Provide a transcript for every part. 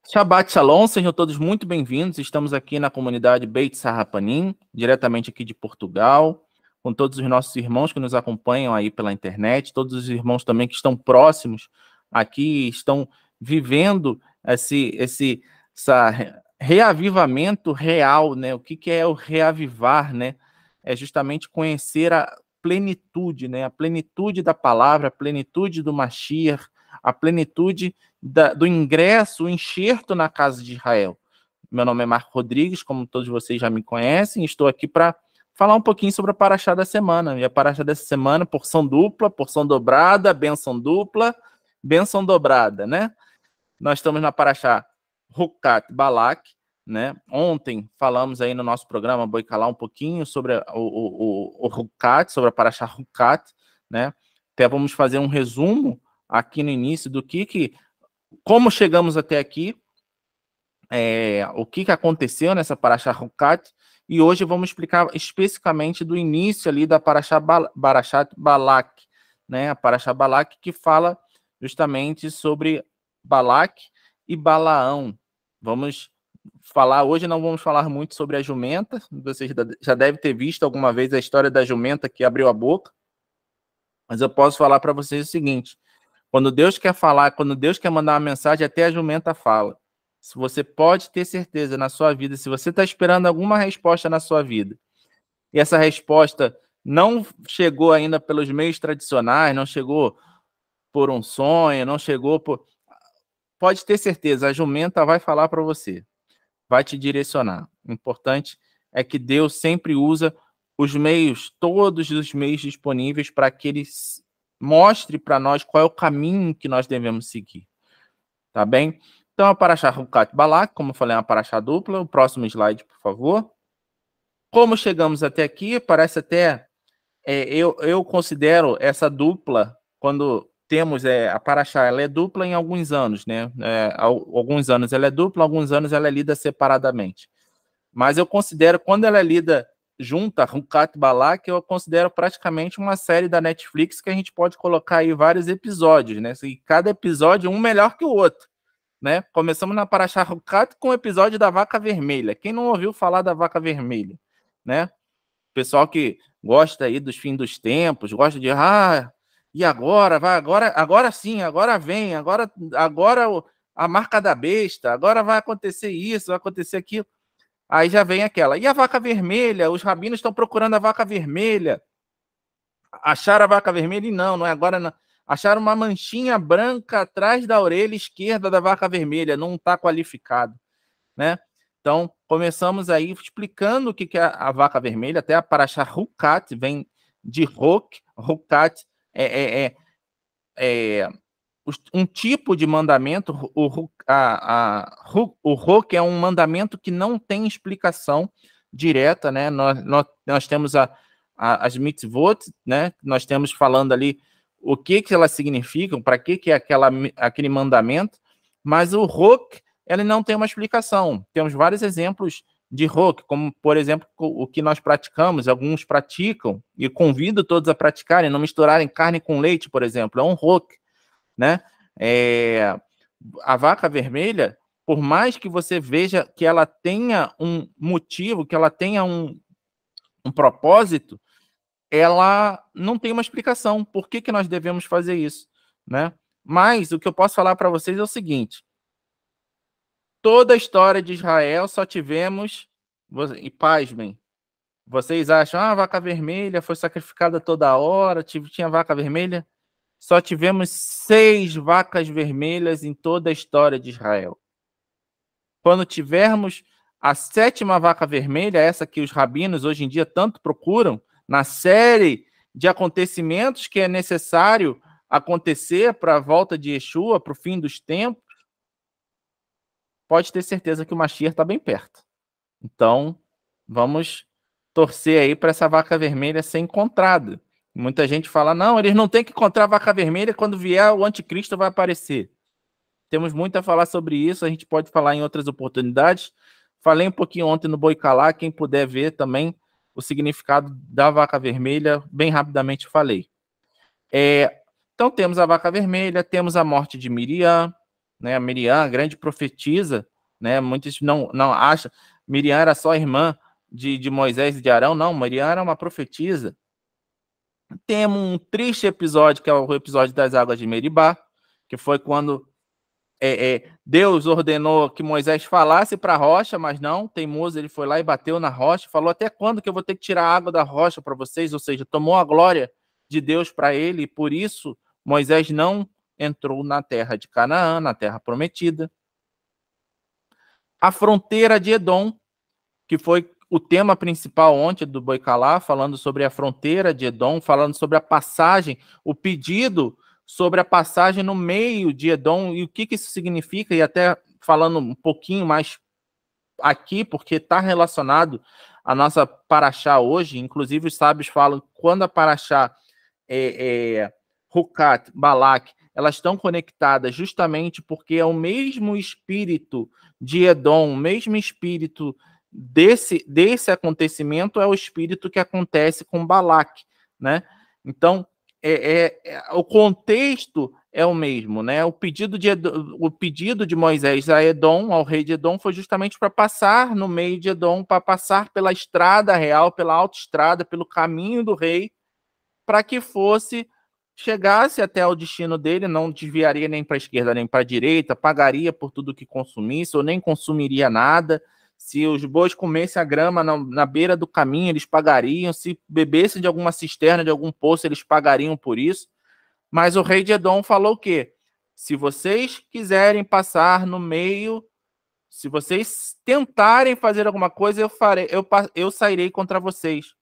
Shabbat Shalom, sejam todos muito bem-vindos. Estamos aqui na comunidade Beit Sarrapanim, diretamente aqui de Portugal, com todos os nossos irmãos que nos acompanham aí pela internet, todos os irmãos também que estão próximos aqui, estão vivendo esse reavivamento real, né? O que é o reavivar, né? É justamente conhecer a plenitude, né? A plenitude da palavra, a plenitude do Mashiach, a plenitude do ingresso, o enxerto na casa de Israel. Meu nome é Marco Rodrigues, como todos vocês já me conhecem, estou aqui para falar um pouquinho sobre a Paraxá da semana. E a Paraxá dessa semana, porção dupla, porção dobrada, bênção dupla, bênção dobrada, né? Nós estamos na Paraxá Hukat Balak, né? Ontem falamos aí no nosso programa Boi Calar um pouquinho sobre o Hukat, sobre a Paraxá Hukat, né? Até vamos fazer um resumo aqui no início do como chegamos até aqui, o que aconteceu nessa Paraxá Hukat, e hoje vamos explicar especificamente do início ali da Paraxá Balak, né? A Paraxá Balak que fala justamente sobre Balak e Balaão. Vamos falar, hoje não vamos falar muito sobre a jumenta, vocês já devem ter visto alguma vez a história da jumenta que abriu a boca, mas eu posso falar para vocês o seguinte: quando Deus quer falar, quando Deus quer mandar uma mensagem, até a jumenta fala. Se você pode ter certeza na sua vida, se você está esperando alguma resposta na sua vida, e essa resposta não chegou ainda pelos meios tradicionais, não chegou por um sonho, não chegou por... Pode ter certeza, a jumenta vai falar para você, vai te direcionar. O importante é que Deus sempre usa os meios, todos os meios disponíveis para que Ele mostre para nós qual é o caminho que nós devemos seguir. Tá bem? Então, a Paraxá Hukat Balak, como eu falei, é uma Paraxá dupla. O próximo slide, por favor. Como chegamos até aqui, parece até... eu considero essa dupla, quando temos a Paraxá, ela é dupla em alguns anos, né? Alguns anos ela é dupla, alguns anos ela é lida separadamente. Mas eu considero, quando ela é lida junta, Hukat Balak, eu considero praticamente uma série da Netflix que a gente pode colocar aí vários episódios, né? E cada episódio um melhor que o outro, né? Começamos na Paraxá Hukat com o episódio da Vaca Vermelha. Quem não ouviu falar da Vaca Vermelha, né? Pessoal que gosta aí dos fins dos tempos, gosta de e agora, agora sim, agora vem, agora a marca da besta, agora vai acontecer isso, vai acontecer aquilo. Aí já vem aquela. E a vaca vermelha? Os rabinos estão procurando a vaca vermelha. Acharam a vaca vermelha e não é agora não. Acharam uma manchinha branca atrás da orelha esquerda da vaca vermelha. Não está qualificado, né? Então, começamos aí explicando o que é a vaca vermelha. Até a Paraxá Hukat vem de Hukat um tipo de mandamento. O Hok é um mandamento que não tem explicação direta, né? Nós temos as mitzvot, né? Nós temos falando ali o que elas significam, para que é aquele mandamento, mas o Hok, ele não tem uma explicação. Temos vários exemplos de Hok, como, por exemplo, o que nós praticamos, alguns praticam, e convido todos a praticarem, não misturarem carne com leite, por exemplo, é um Hok, né? A vaca vermelha, por mais que você veja que ela tenha um motivo, que ela tenha um propósito, ela não tem uma explicação. Por que nós devemos fazer isso, né? Mas o que eu posso falar para vocês é o seguinte: toda a história de Israel só tivemos, e pasmem, vocês acham, a vaca vermelha foi sacrificada toda hora, tinha vaca vermelha? Só tivemos 6 vacas vermelhas em toda a história de Israel. Quando tivermos a 7ª vaca vermelha, essa que os rabinos hoje em dia tanto procuram, na série de acontecimentos que é necessário acontecer para a volta de Yeshua, para o fim dos tempos, pode ter certeza que o Mashiach está bem perto. Então, vamos torcer aí para essa vaca vermelha ser encontrada. Muita gente fala, não, eles não têm que encontrar a vaca vermelha, quando vier o anticristo vai aparecer. Temos muito a falar sobre isso, a gente pode falar em outras oportunidades. Falei um pouquinho ontem no Boi Calar, quem puder ver também o significado da vaca vermelha, bem rapidamente falei. Então temos a vaca vermelha, temos a morte de Miriam, né? A Miriam, a grande profetisa, né? Muitos não acham. Miriam era só irmã de Moisés e de Arão. Não, Miriam era uma profetisa. Temos um triste episódio, que é o episódio das águas de Meribá, que foi quando Deus ordenou que Moisés falasse para a rocha, mas não, teimoso, ele foi lá e bateu na rocha, falou: até quando que eu vou ter que tirar a água da rocha para vocês? Ou seja, tomou a glória de Deus para ele, e por isso Moisés não entrou na terra de Canaã, na terra prometida. A fronteira de Edom, que foi o tema principal ontem do Boi Calá, falando sobre a fronteira de Edom, falando sobre a passagem, o pedido sobre a passagem no meio de Edom e o que isso significa, e até falando um pouquinho mais aqui, porque está relacionado à nossa paraxá hoje. Inclusive os sábios falam, quando a paraxá Rucat, Balak, elas estão conectadas justamente porque é o mesmo espírito de Edom, o mesmo espírito desse acontecimento é o espírito que acontece com Balak, né? Então, o contexto é o mesmo, né? O pedido de Moisés a Edom, ao rei de Edom, foi justamente para passar no meio de Edom, para passar pela estrada real, pela autoestrada, pelo caminho do rei, para que chegasse até o destino dele, não desviaria nem para a esquerda nem para a direita, pagaria por tudo que consumisse, ou nem consumiria nada. Se os bois comessem a grama na beira do caminho, eles pagariam. Se bebessem de alguma cisterna, de algum poço, eles pagariam por isso. Mas o rei de Edom falou o quê? Se vocês quiserem passar no meio, se vocês tentarem fazer alguma coisa, eu sairei contra vocês.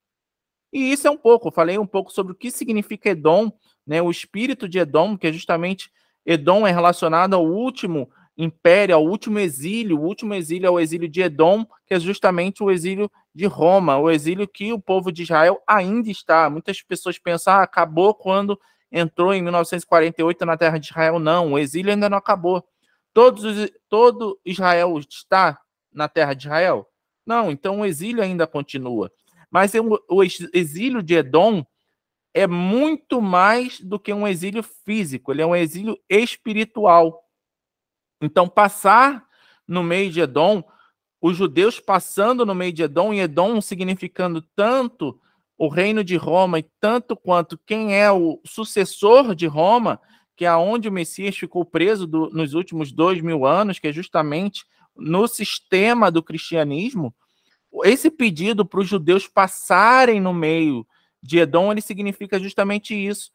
E isso é eu falei um pouco sobre o que significa Edom, né? O espírito de Edom, que é justamente, Edom é relacionado ao último império, ao último exílio. O último exílio é o exílio de Edom, que é justamente o exílio de Roma, o exílio que o povo de Israel ainda está. Muitas pessoas pensam, acabou quando entrou em 1948 na terra de Israel. Não, o exílio ainda não acabou. Todo Israel está na terra de Israel? Não, então o exílio ainda continua. Mas o exílio de Edom é muito mais do que um exílio físico, ele é um exílio espiritual. Então, passar no meio de Edom, os judeus passando no meio de Edom, e Edom significando tanto o reino de Roma, e tanto quanto quem é o sucessor de Roma, que é onde o Messias ficou preso nos últimos 2000 anos, que é justamente no sistema do cristianismo. Esse pedido para os judeus passarem no meio de Edom, ele significa justamente isso.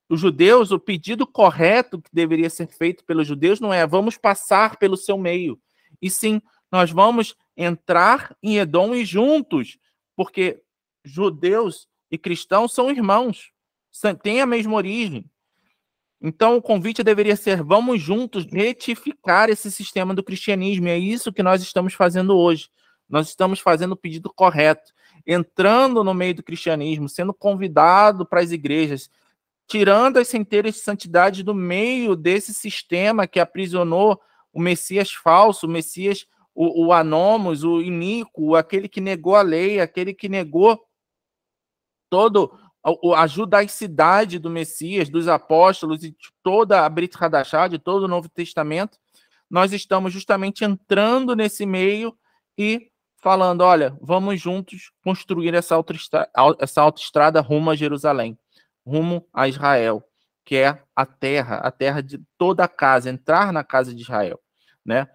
Os judeus, o pedido correto que deveria ser feito pelos judeus não é vamos passar pelo seu meio, e sim, nós vamos entrar em Edom e juntos, porque judeus e cristãos são irmãos, têm a mesma origem. Então, o convite deveria ser, vamos juntos retificar esse sistema do cristianismo, e é isso que nós estamos fazendo hoje. Nós estamos fazendo o pedido correto, entrando no meio do cristianismo, sendo convidado para as igrejas, tirando as centelhas de santidade do meio desse sistema que aprisionou o Messias falso, o Messias, o anônimos, o iníquo, aquele que negou a lei, aquele que negou todo a judaicidade do Messias, dos apóstolos e de toda a Brit Hadashah, de todo o Novo Testamento. Nós estamos justamente entrando nesse meio e falando, olha, vamos juntos construir essa autoestrada rumo a Jerusalém, rumo a Israel, que é a terra de toda a casa, entrar na casa de Israel, né?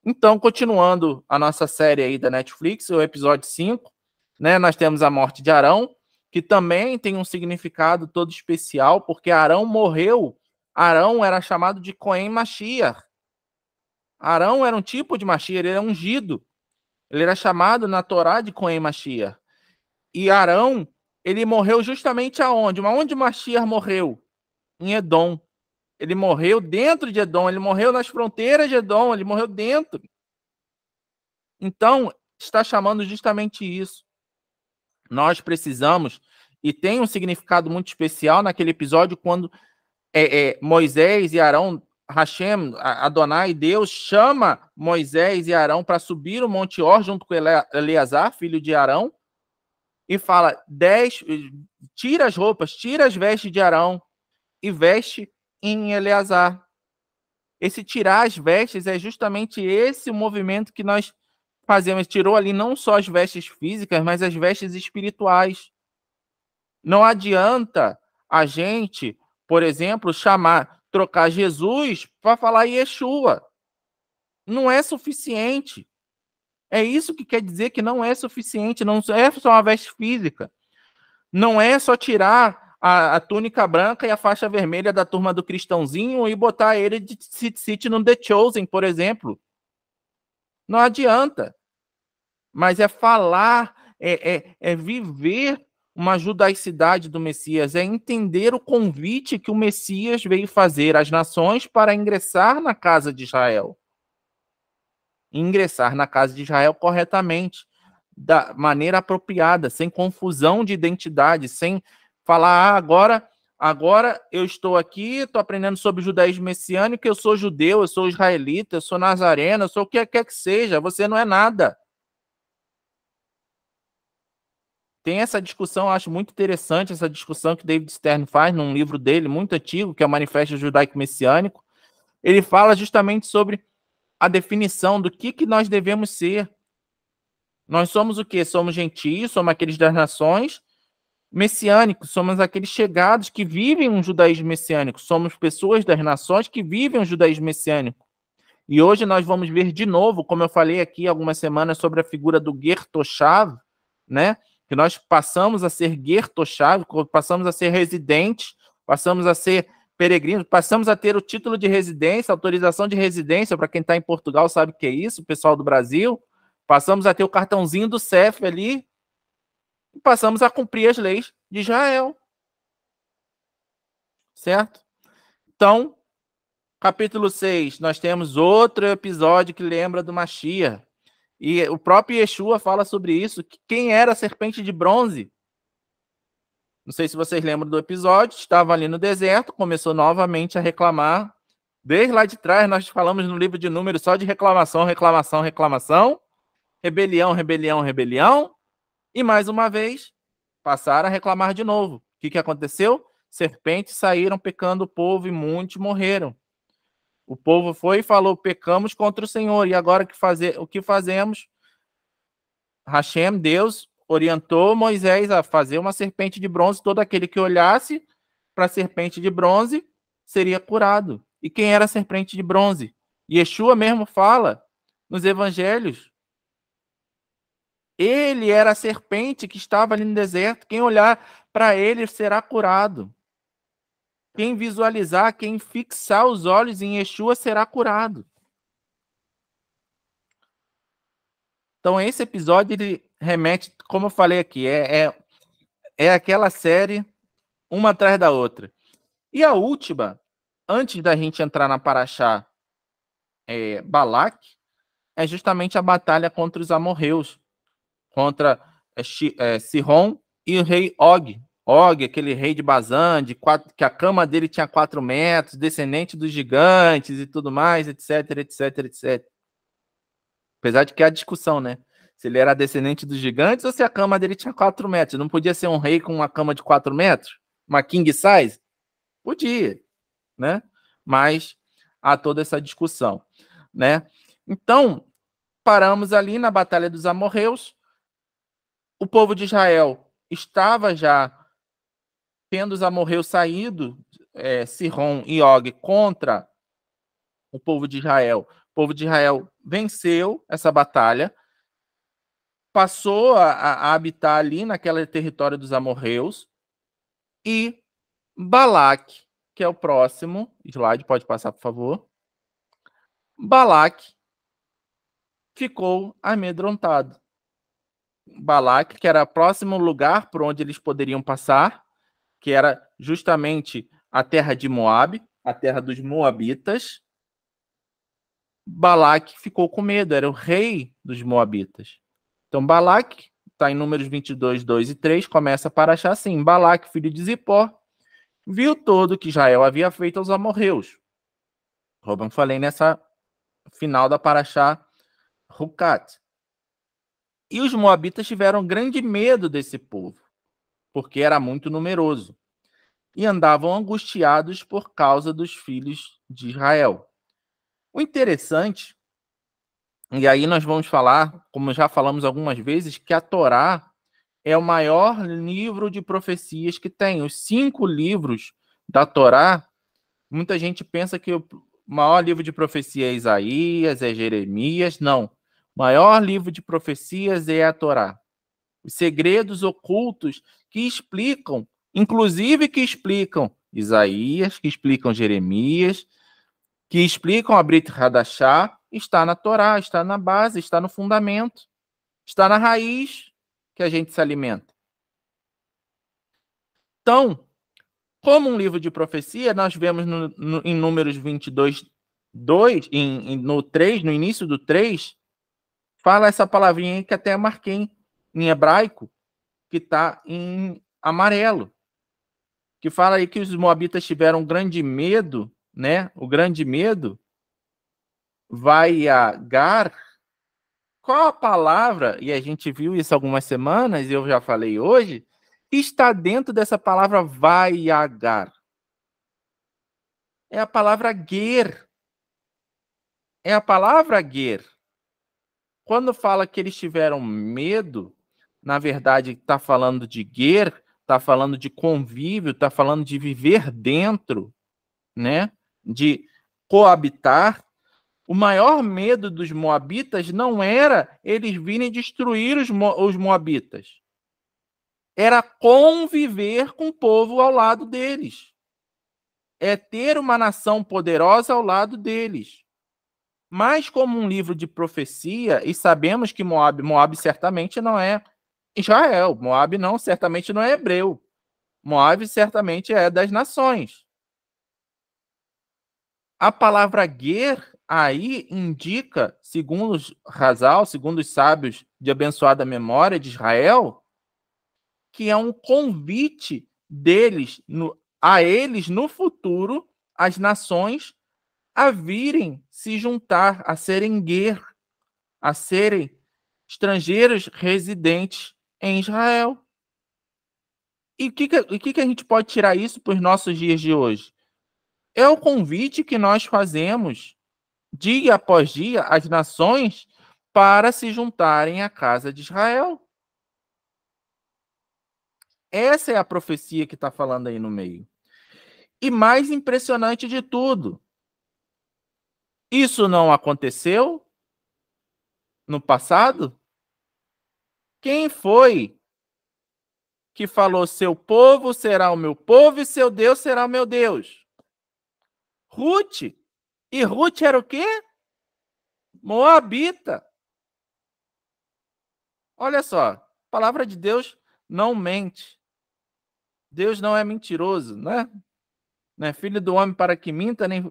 Então, continuando a nossa série aí da Netflix, o episódio 5, né, nós temos a morte de Arão, que também tem um significado todo especial, porque Arão morreu. Arão era chamado de Cohen Mashiach. Arão era um tipo de Mashiach, ele era ungido. Ele era chamado na Torá de Cohen Mashiach. E Arão, ele morreu justamente aonde? Onde Mashiach morreu? Em Edom. Ele morreu dentro de Edom, ele morreu nas fronteiras de Edom, ele morreu dentro. Então, está chamando justamente isso. Nós precisamos, e tem um significado muito especial naquele episódio, quando Moisés e Arão, Hashem, Adonai, Deus, chama Moisés e Arão para subir o Monte Or junto com Eleazar, filho de Arão, e fala, tira as roupas, tira as vestes de Arão e veste em Eleazar. Esse tirar as vestes é justamente esse o movimento que nós fazemos. Tirou ali não só as vestes físicas, mas as vestes espirituais. Não adianta a gente, por exemplo, trocar Jesus para falar Yeshua. Não é suficiente. É isso que quer dizer que não é suficiente, não é só uma veste física. Não é só tirar a túnica branca e a faixa vermelha da turma do cristãozinho e botar ele de sit no The Chosen, por exemplo. Não adianta. Mas é falar, é viver uma judaicidade do Messias, é entender o convite que o Messias veio fazer às nações para ingressar na casa de Israel. Ingressar na casa de Israel corretamente, da maneira apropriada, sem confusão de identidade, sem falar, agora eu estou aqui, estou aprendendo sobre o judaísmo messiânico, eu sou judeu, eu sou israelita, eu sou nazareno, eu sou o que quer que seja, você não é nada. Tem essa discussão, eu acho muito interessante, essa discussão que David Stern faz num livro dele, muito antigo, que é o Manifesto Judaico Messiânico. Ele fala justamente sobre a definição do que nós devemos ser. Nós somos o quê? Somos gentios, somos aqueles das nações, messiânicos, somos aqueles chegados que vivem um judaísmo messiânico, somos pessoas das nações que vivem um judaísmo messiânico. E hoje nós vamos ver de novo, como eu falei aqui algumas semanas, sobre a figura do Ger Toshav, né? Que nós passamos a ser Ger Toshav, passamos a ser residentes, passamos a ser peregrinos, passamos a ter o título de residência, autorização de residência, para quem está em Portugal sabe o que é isso, o pessoal do Brasil, passamos a ter o cartãozinho do CEF ali, e passamos a cumprir as leis de Israel. Certo? Então, capítulo 6, nós temos outro episódio que lembra do Mashiach. E o próprio Yeshua fala sobre isso, que quem era a serpente de bronze. Não sei se vocês lembram do episódio, estava ali no deserto, começou novamente a reclamar. Desde lá de trás, nós falamos no livro de Números só de reclamação, reclamação, reclamação, rebelião, rebelião, rebelião, e mais uma vez, passaram a reclamar de novo. O que aconteceu? Serpentes saíram pecando o povo e muitos morreram. O povo foi e falou, pecamos contra o Senhor, e agora o que fazemos? Hashem, Deus, orientou Moisés a fazer uma serpente de bronze, todo aquele que olhasse para a serpente de bronze seria curado. E quem era a serpente de bronze? Yeshua mesmo fala nos evangelhos. Ele era a serpente que estava ali no deserto. Quem olhar para ele será curado. Quem visualizar, quem fixar os olhos em Yeshua será curado. Então, esse episódio ele remete, como eu falei aqui, é aquela série uma atrás da outra. E a última, antes da gente entrar na Paraxá Balac, é justamente a batalha contra os amorreus, contra Sihon e o rei Og. Og, aquele rei de Bazã, que a cama dele tinha 4 metros, descendente dos gigantes e tudo mais, etc, etc, etc. Apesar de que há discussão, né? Se ele era descendente dos gigantes ou se a cama dele tinha 4 metros. Não podia ser um rei com uma cama de 4 metros? Uma king size? Podia, né? Mas há toda essa discussão, né? Então, paramos ali na Batalha dos Amorreus. O povo de Israel estava já tendo os amorreus saído, Sihon e Og, contra o povo de Israel. O povo de Israel venceu essa batalha, passou a habitar ali naquele território dos amorreus, e Balac, que é o próximo slide, pode passar, por favor. Balac ficou amedrontado. Balac, que era o próximo lugar por onde eles poderiam passar, que era justamente a terra de Moabe, a terra dos Moabitas. Balac ficou com medo, era o rei dos Moabitas. Então, Balac, está em Números 22, 2 e 3, começa para achar assim: Balac, filho de Zippor, viu todo que Israel havia feito aos amorreus. Como falei nessa final da Paraxá Rucat. E os moabitas tiveram grande medo desse povo, porque era muito numeroso, e andavam angustiados por causa dos filhos de Israel. O interessante, e aí nós vamos falar, como já falamos algumas vezes, que a Torá é o maior livro de profecias que tem. Os 5 livros da Torá, muita gente pensa que o maior livro de profecia é Isaías, é Jeremias. Não. O maior livro de profecias é a Torá. Os segredos ocultos que explicam, inclusive que explicam Isaías, que explicam Jeremias, que explicam a Brit Hadashah, está na Torá, está na base, está no fundamento, está na raiz que a gente se alimenta. Então, como um livro de profecia, nós vemos em Números 22, 2, no 3, no início do 3, fala essa palavrinha aí que até marquei em hebraico, que está em amarelo, que fala aí que os moabitas tiveram um grande medo, né? O grande medo vai a Gar. Qual a palavra, e a gente viu isso algumas semanas, e eu já falei hoje, está dentro dessa palavra vaiagar? É a palavra ger. É a palavra ger. Quando fala que eles tiveram medo, na verdade está falando de ger, está falando de convívio, está falando de viver dentro, né? De coabitar. O maior medo dos moabitas não era eles virem destruir os moabitas. Era conviver com o povo ao lado deles. É ter uma nação poderosa ao lado deles. Mas como um livro de profecia, e sabemos que Moabe certamente não é Israel. Moabe certamente não é hebreu. Moabe certamente é das nações. A palavra ger aí indica, segundo os Hazal, segundo os sábios de abençoada memória de Israel, que é um convite deles, a eles no futuro, as nações, a virem se juntar, a serem ger, a serem estrangeiros residentes em Israel. E o que a gente pode tirar isso para os nossos dias de hoje? É o convite que nós fazemos dia após dia às nações para se juntarem à casa de Israel. Essa é a profecia que está falando aí no meio. E mais impressionante de tudo, isso não aconteceu no passado? Quem foi que falou: seu povo será o meu povo e seu Deus será o meu Deus? Ruth. E Ruth era o quê? Moabita. Olha só, a palavra de Deus não mente. Deus não é mentiroso, né? Não é filho do homem para que minta, nem...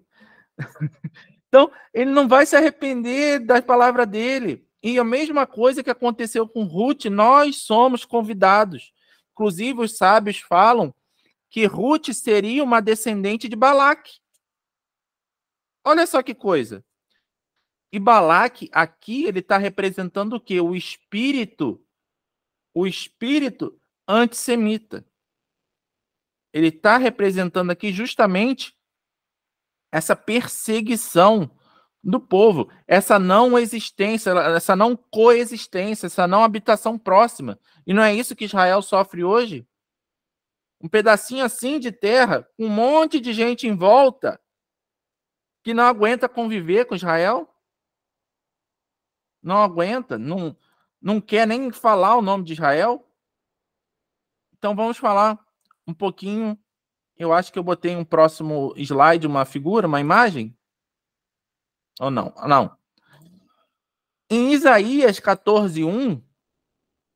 Então, ele não vai se arrepender da palavra dele. E a mesma coisa que aconteceu com Ruth, nós somos convidados. Inclusive, os sábios falam que Ruth seria uma descendente de Balaque. Olha só que coisa. E Balaque, aqui, ele está representando o quê? O espírito antissemita. Ele está representando aqui justamente essa perseguição do povo, essa não existência, essa não coexistência, essa não habitação próxima. E não é isso que Israel sofre hoje? Um pedacinho assim de terra, um monte de gente em volta que não aguenta conviver com Israel? Não aguenta, não quer nem falar o nome de Israel? Então vamos falar um pouquinho. Eu acho que eu botei um próximo slide, uma figura, uma imagem. Ou não? Não. Em Isaías 14:1,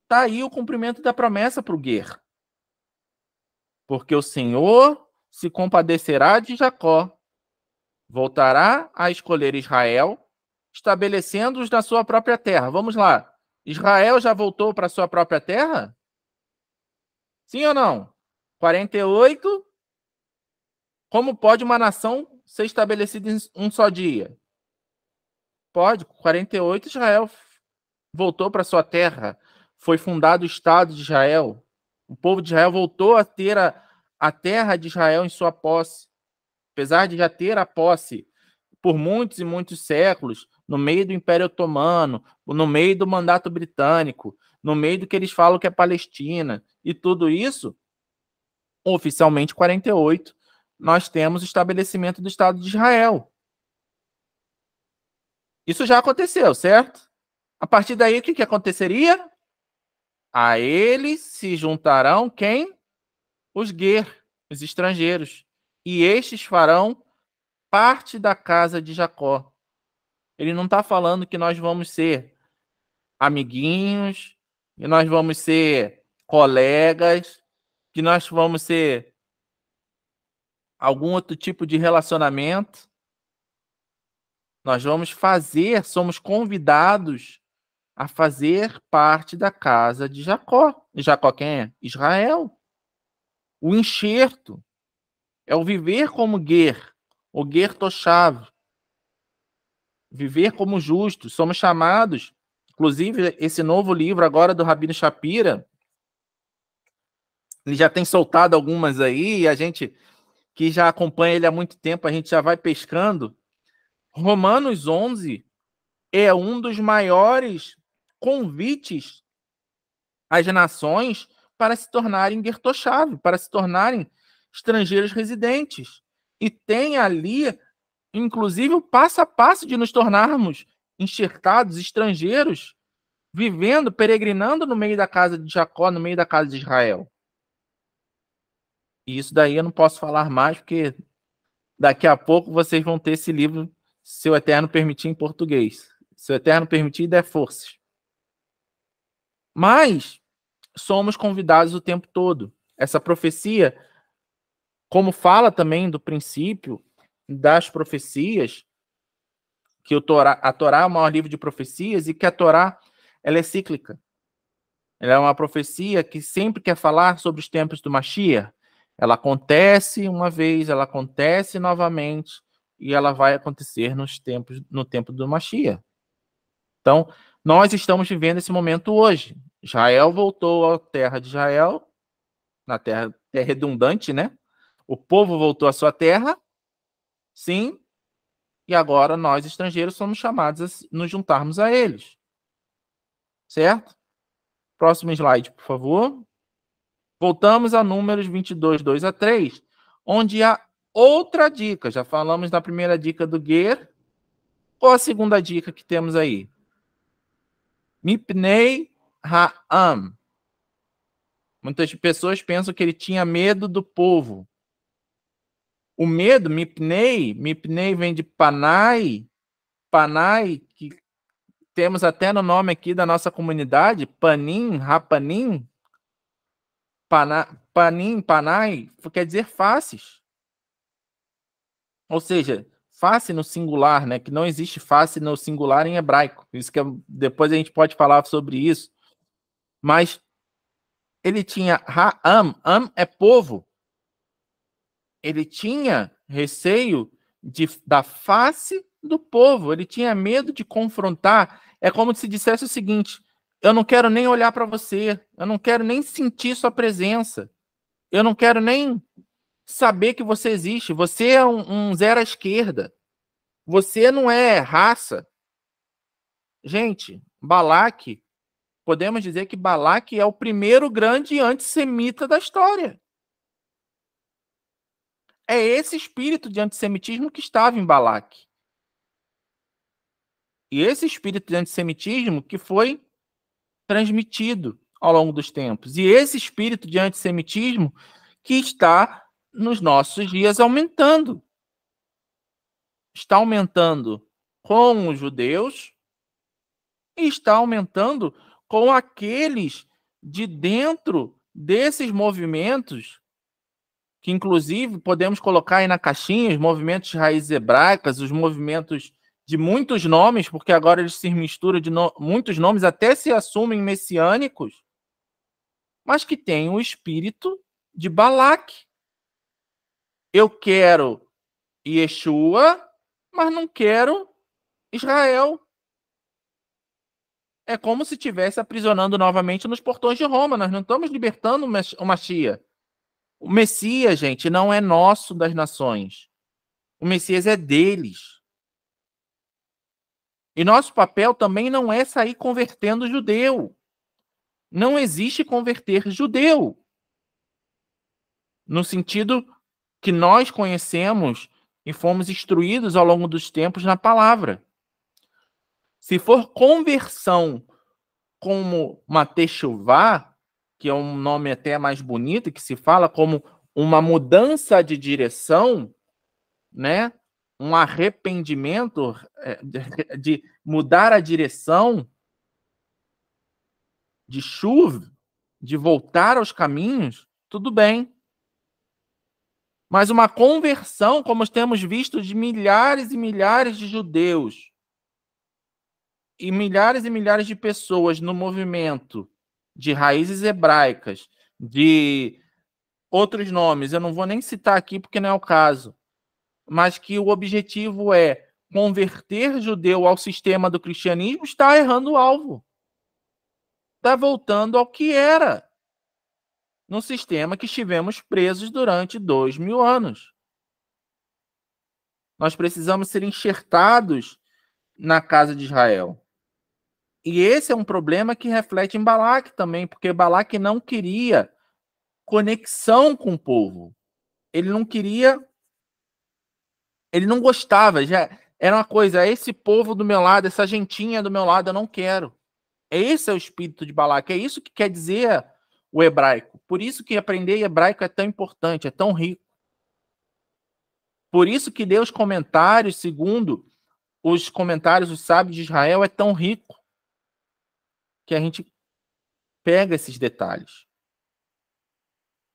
está aí o cumprimento da promessa para o Ger. Porque o Senhor se compadecerá de Jacó, voltará a escolher Israel, estabelecendo-os na sua própria terra. Vamos lá. Israel já voltou para a sua própria terra? Sim ou não? 48. Como pode uma nação ser estabelecida em um só dia? Pode. 48, Israel voltou para sua terra. Foi fundado o Estado de Israel. O povo de Israel voltou a ter a terra de Israel em sua posse. Apesar de já ter a posse por muitos e muitos séculos, no meio do Império Otomano, no meio do Mandato Britânico, no meio do que eles falam que é Palestina, e tudo isso, oficialmente 48, nós temos o estabelecimento do Estado de Israel. Isso já aconteceu, certo? A partir daí, o que aconteceria? A eles se juntarão quem? Os ger, os estrangeiros. E estes farão parte da casa de Jacó. Ele não está falando que nós vamos ser amiguinhos, que nós vamos ser colegas, que nós vamos ser algum outro tipo de relacionamento. Nós vamos fazer, somos convidados a fazer parte da casa de Jacó. E Jacó quem é? Israel. O enxerto é o viver como ger, o ger toshav. Viver como justos. Somos chamados, inclusive esse novo livro agora do Rabino Shapira, ele já tem soltado algumas aí, e a gente que já acompanha ele há muito tempo, a gente já vai pescando. Romanos 11 é um dos maiores convites às nações para se tornarem gertoshav, para se tornarem estrangeiros residentes. E tem ali, inclusive, o passo a passo de nos tornarmos enxertados, estrangeiros, vivendo, peregrinando no meio da casa de Jacó, no meio da casa de Israel. E isso daí eu não posso falar mais, porque daqui a pouco vocês vão ter esse livro, se o Eterno permitir, em português. Se o Eterno permitir, der forças. Mas somos convidados o tempo todo. Essa profecia, como fala também do princípio das profecias, que a Torá é o maior livro de profecias e que a Torá ela é cíclica. Ela é uma profecia que sempre quer falar sobre os tempos do Mashiach. Ela acontece uma vez, ela acontece novamente e ela vai acontecer no tempo do Mashiach. Então, nós estamos vivendo esse momento hoje. Israel voltou à terra de Israel, na terra redundante, né? O povo voltou à sua terra, sim, e agora nós, estrangeiros, somos chamados a nos juntarmos a eles. Certo? Próximo slide, por favor. Voltamos a Números 22, 2 a 3, onde há outra dica. Já falamos da primeira dica do ger. Qual a segunda dica que temos aí? Mipnei ha'am. Muitas pessoas pensam que ele tinha medo do povo. O medo, mipnei vem de panai, que temos até no nome aqui da nossa comunidade, panim, rapanim, panim, panai, quer dizer faces. Ou seja, face no singular, né? Que não existe face no singular em hebraico. Isso que depois a gente pode falar sobre isso. Mas ele tinha ha'am, am é povo. Ele tinha receio da face do povo. Ele tinha medo de confrontar. É como se dissesse o seguinte: eu não quero nem olhar para você, eu não quero nem sentir sua presença, eu não quero nem saber que você existe. Você é um zero à esquerda. Você não é raça. Gente, Balaque, podemos dizer que Balaque é o primeiro grande antissemita da história. É esse espírito de antissemitismo que estava em Balaque. E esse espírito de antissemitismo que foi transmitido ao longo dos tempos. E esse espírito de antissemitismo que está nos nossos dias aumentando. Está aumentando com os judeus e está aumentando com aqueles de dentro desses movimentos, que inclusive podemos colocar aí na caixinha os movimentos de raízes hebraicas, os movimentos de muitos nomes, porque agora eles se misturam de muitos nomes, até se assumem messiânicos, mas que têm o espírito de Balaque. Eu quero Yeshua, mas não quero Israel. É como se estivesse aprisionando novamente nos portões de Roma. Nós não estamos libertando o Mashiach. O Messias, gente, não é nosso das nações. O Messias é deles. E nosso papel também não é sair convertendo judeu. Não existe converter judeu, no sentido que nós conhecemos e fomos instruídos ao longo dos tempos na palavra. Se for conversão como uma techuvá, que é um nome até mais bonito, que se fala como uma mudança de direção, né? Um arrependimento, de mudar a direção, de chuva, de voltar aos caminhos, tudo bem. Mas uma conversão, como temos visto de milhares e milhares de judeus e milhares de pessoas no movimento de raízes hebraicas, de outros nomes, eu não vou nem citar aqui porque não é o caso, mas que o objetivo é converter judeu ao sistema do cristianismo, está errando o alvo. Está voltando ao que era no sistema que estivemos presos durante 2000 anos. Nós precisamos ser enxertados na casa de Israel. E esse é um problema que reflete em Balaque também, porque Balaque não queria conexão com o povo. Ele não queria, ele não gostava, já era uma coisa, esse povo do meu lado, essa gentinha do meu lado, eu não quero. Esse é o espírito de Balaque, é isso que quer dizer o hebraico. Por isso que aprender hebraico é tão importante, é tão rico. Por isso que ler os comentários, segundo os comentários dos sábios de Israel, é tão rico, que a gente pega esses detalhes.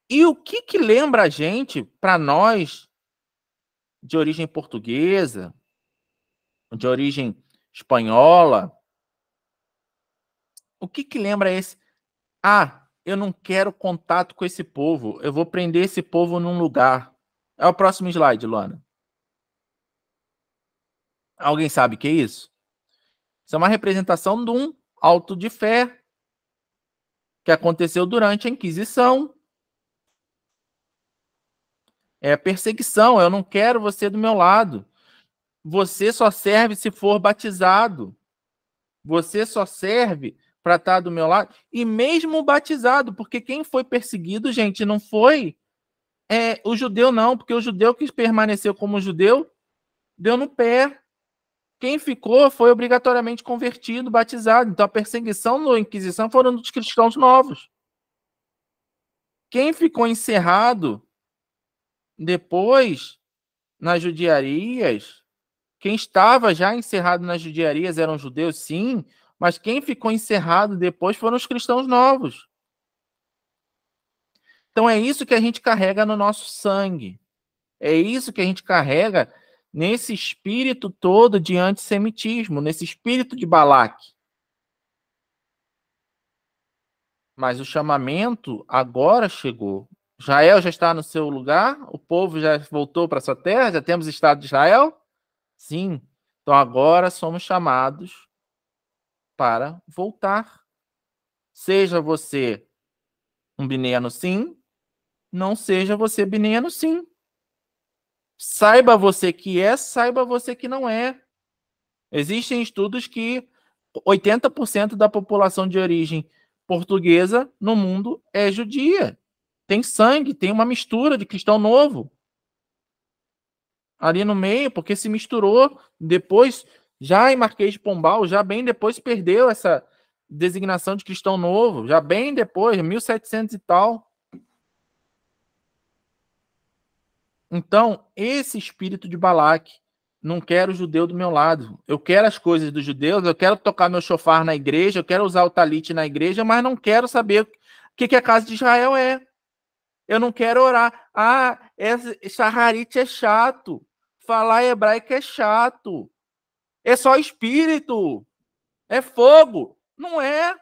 E o que lembra a gente, para nós, de origem portuguesa, de origem espanhola, o que lembra esse? Ah, eu não quero contato com esse povo, eu vou prender esse povo num lugar. É o próximo slide, Luana. Alguém sabe o que é isso? Isso é uma representação de um auto de fé que aconteceu durante a Inquisição. É perseguição, eu não quero você do meu lado. Você só serve se for batizado. Você só serve para estar do meu lado. E mesmo batizado, porque quem foi perseguido, gente, não foi o judeu, não, porque o judeu que permaneceu como judeu deu no pé. Quem ficou foi obrigatoriamente convertido, batizado. Então a perseguição na Inquisição foram dos cristãos novos. Quem ficou encerrado depois nas judiarias, quem estava já encerrado nas judiarias eram judeus, sim, mas quem ficou encerrado depois foram os cristãos novos. Então é isso que a gente carrega no nosso sangue. É isso que a gente carrega nesse espírito todo de antissemitismo, nesse espírito de Balaque. Mas o chamamento agora chegou. Israel já está no seu lugar? O povo já voltou para sua terra? Já temos Estado de Israel? Sim. Então agora somos chamados para voltar. Seja você um bineano sim, não seja você bineano sim. Saiba você que é, saiba você que não é. Existem estudos que 80% da população de origem portuguesa no mundo é judia. Tem sangue, tem uma mistura de cristão novo ali no meio, porque se misturou depois, já em Marquês de Pombal, já bem depois perdeu essa designação de cristão novo, já bem depois, 1700 e tal. Então, esse espírito de Balaque, não quero o judeu do meu lado. Eu quero as coisas dos judeus, eu quero tocar meu shofar na igreja, eu quero usar o talite na igreja, mas não quero saber o que a casa de Israel é. Eu não quero orar. Ah, Shaharit é chato. Falar hebraico é chato. É só espírito. É fogo. Não é.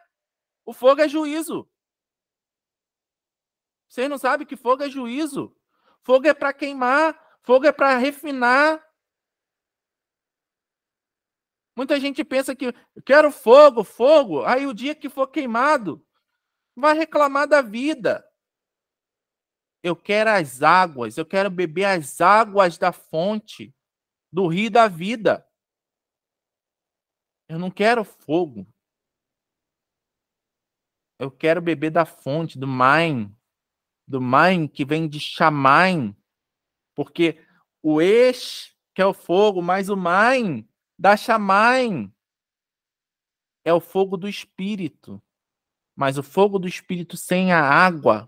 O fogo é juízo. Vocês não sabem que fogo é juízo. Fogo é para queimar. Fogo é para refinar. Muita gente pensa que eu quero fogo, fogo. Aí o dia que for queimado, vai reclamar da vida. Eu quero as águas. Eu quero beber as águas da fonte, do rio da vida. Eu não quero fogo. Eu quero beber da fonte, do Maim que vem de Shamaim, porque o Esh, que é o fogo, mas o Maim da Shamaim é o fogo do Espírito. Mas o fogo do Espírito sem a água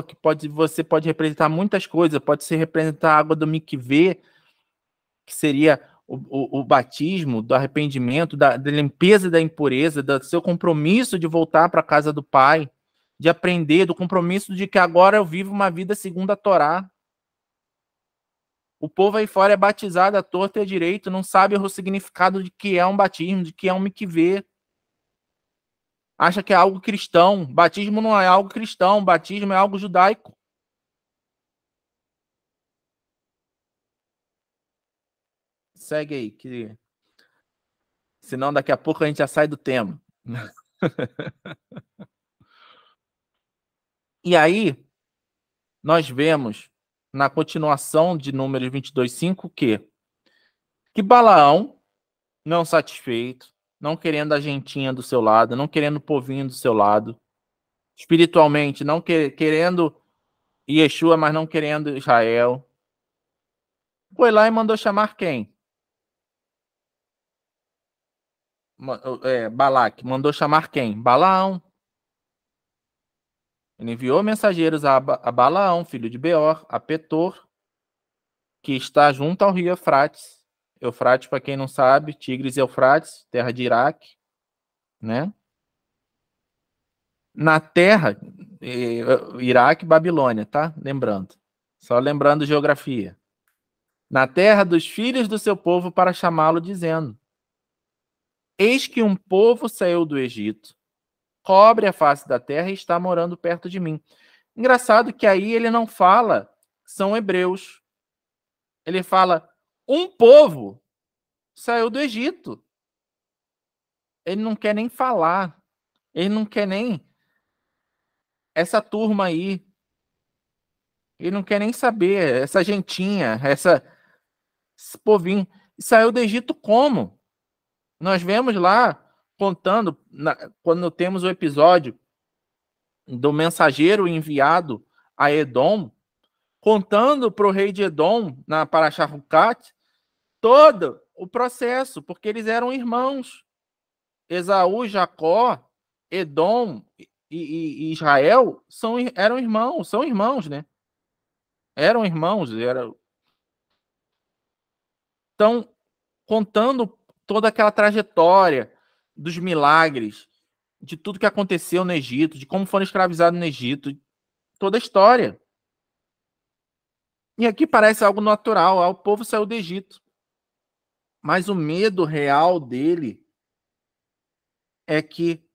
que você pode representar muitas coisas, pode ser representar a água do mikvê, que seria o batismo, do arrependimento, da limpeza da impureza, do seu compromisso de voltar para a casa do Pai, de aprender, do compromisso de que agora eu vivo uma vida segundo a Torá. O povo aí fora é batizado à torta e à direito, não sabe o significado de que é um batismo, de que é um mikvê. Acha que é algo cristão. Batismo não é algo cristão, batismo é algo judaico. Segue aí, que senão daqui a pouco a gente já sai do tema. E aí, nós vemos na continuação de Números 22:5 que Balaão, não satisfeito, não querendo a gentinha do seu lado, não querendo o povinho do seu lado, espiritualmente, não querendo Yeshua, mas não querendo Israel, foi lá e mandou chamar quem? Balaque mandou chamar quem? Balaão. Ele enviou mensageiros a Balaão, filho de Beor, a Petor, que está junto ao rio Eufrates. Eufrates, para quem não sabe, Tigres e Eufrates, terra de Iraque, né? Na terra, Iraque e Babilônia, tá? Lembrando. Só lembrando geografia. Na terra dos filhos do seu povo para chamá-lo, dizendo: Eis que um povo saiu do Egito, cobre a face da terra e está morando perto de mim. Engraçado que aí ele não fala são hebreus. Ele fala um povo saiu do Egito. Ele não quer nem falar. Ele não quer nem essa turma aí. Ele não quer nem saber. Essa gentinha, esse povinho. E saiu do Egito como? Nós vemos lá contando, quando temos o episódio do mensageiro enviado a Edom, contando para o rei de Edom, na Parashá Hukat, todo o processo, porque eles eram irmãos. Esaú, Jacó, Edom e Israel eram irmãos, são irmãos, né? Eram irmãos. Então, contando toda aquela trajetória dos milagres, de tudo que aconteceu no Egito, de como foram escravizados no Egito, toda a história. E aqui parece algo natural, o povo saiu do Egito. Mas o medo real dele é que